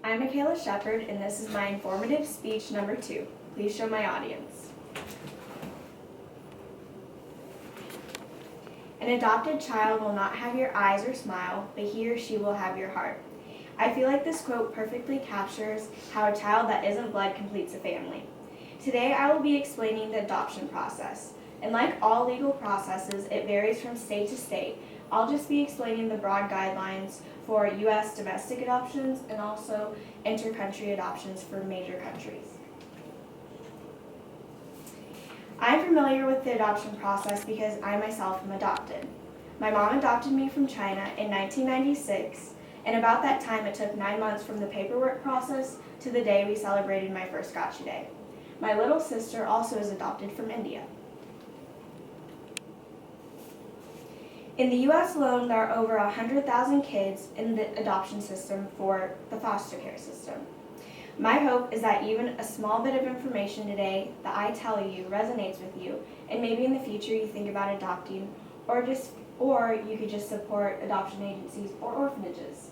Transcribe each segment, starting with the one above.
I'm Michaela Shepard, and this is my informative speech number 2. Please show my audience. An adopted child will not have your eyes or smile, but he or she will have your heart. I feel like this quote perfectly captures how a child that isn't blood completes a family. Today I will be explaining the adoption process. And like all legal processes, it varies from state to state. I'll just be explaining the broad guidelines for U.S. domestic adoptions and also inter-country adoptions for major countries. I'm familiar with the adoption process because I myself am adopted. My mom adopted me from China in 1996, and about that time it took 9 months from the paperwork process to the day we celebrated my first Gotcha Day. My little sister also is adopted from India. In the U.S. alone, there are over 100,000 kids in the adoption system for the foster care system. My hope is that even a small bit of information today that I tell you resonates with you, and maybe in the future you think about adopting, or you could just support adoption agencies or orphanages.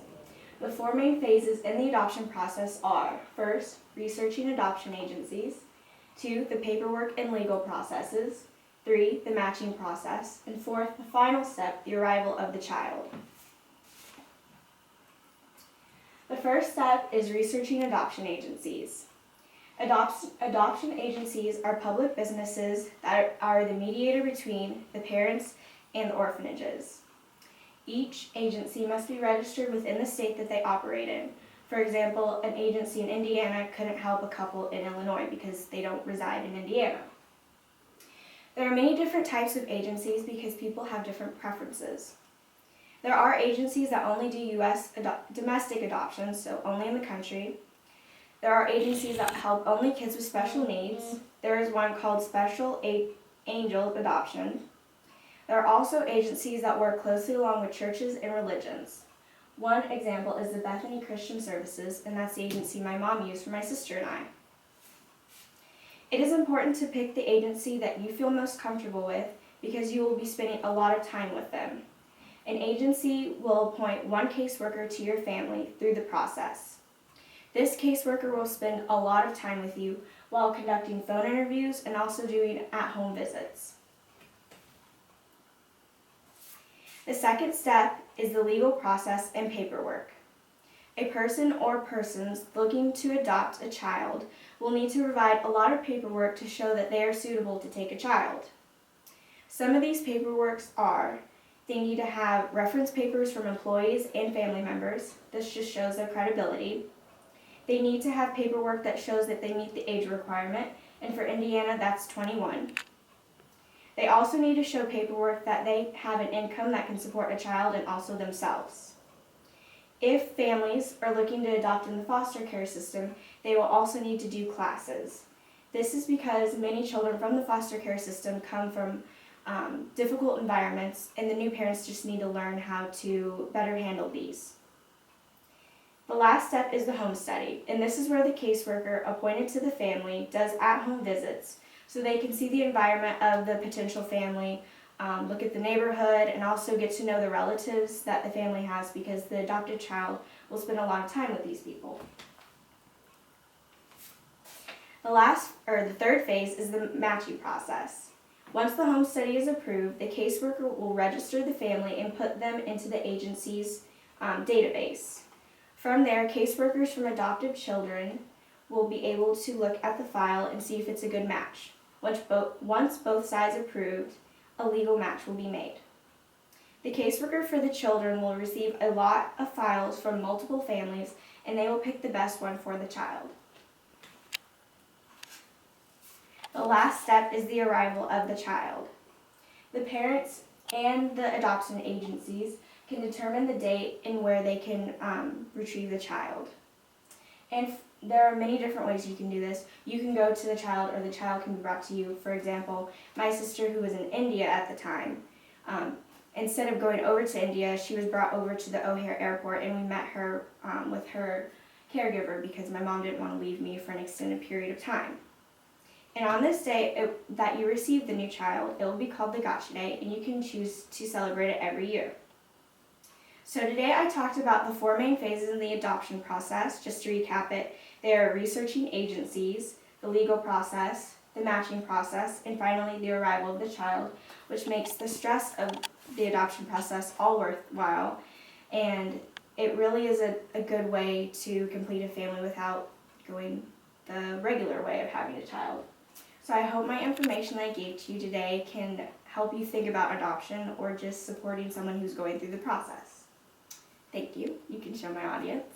The 4 main phases in the adoption process are: first, researching adoption agencies; 2, the paperwork and legal processes; 3, the matching process; and 4th, the final step, the arrival of the child. The first step is researching adoption agencies. Adoption agencies are public businesses that are the mediator between the parents and the orphanages. Each agency must be registered within the state that they operate in. For example, an agency in Indiana couldn't help a couple in Illinois because they don't reside in Indiana. There are many different types of agencies because people have different preferences. There are agencies that only do U.S. domestic adoptions, so only in the country. There are agencies that help only kids with special needs. There is one called Special Angel Adoption. There are also agencies that work closely along with churches and religions. One example is the Bethany Christian Services, and that's the agency my mom used for my sister and I. It is important to pick the agency that you feel most comfortable with because you will be spending a lot of time with them. An agency will appoint one caseworker to your family through the process. This caseworker will spend a lot of time with you while conducting phone interviews and also doing at-home visits. The second step is the legal process and paperwork. A person or persons looking to adopt a child will need to provide a lot of paperwork to show that they are suitable to take a child. Some of these paperworks are: they need to have reference papers from employees and family members. This just shows their credibility. They need to have paperwork that shows that they meet the age requirement, and for Indiana that's 21. They also need to show paperwork that they have an income that can support a child and also themselves. If families are looking to adopt in the foster care system, they will also need to do classes. This is because many children from the foster care system come from difficult environments, and the new parents just need to learn how to better handle these. The last step is the home study, and this is where the caseworker appointed to the family does at-home visits so they can see the environment of the potential family, look at the neighborhood, and also get to know the relatives that the family has because the adopted child will spend a lot of time with these people. The third phase is the matching process. Once the home study is approved, the caseworker will register the family and put them into the agency's database. From there, caseworkers from adopted children will be able to look at the file and see if it's a good match. Once both sides approved, a legal match will be made. The caseworker for the children will receive a lot of files from multiple families, and they will pick the best one for the child. The last step is the arrival of the child. The parents and the adoption agencies can determine the date and where they can retrieve the child. And there are many different ways you can do this. You can go to the child, or the child can be brought to you. For example, my sister, who was in India at the time, instead of going over to India, she was brought over to the O'Hare Airport, and we met her with her caregiver because my mom didn't want to leave me for an extended period of time. And on this day that you receive the new child, it will be called the Gotcha Day, and you can choose to celebrate it every year. So today I talked about the 4 main phases in the adoption process. Just to recap it, they are researching agencies, the legal process, the matching process, and finally the arrival of the child, which makes the stress of the adoption process all worthwhile. And it really is a good way to complete a family without going the regular way of having a child. So I hope my information I gave to you today can help you think about adoption or just supporting someone who's going through the process. Thank you. You can show my audience.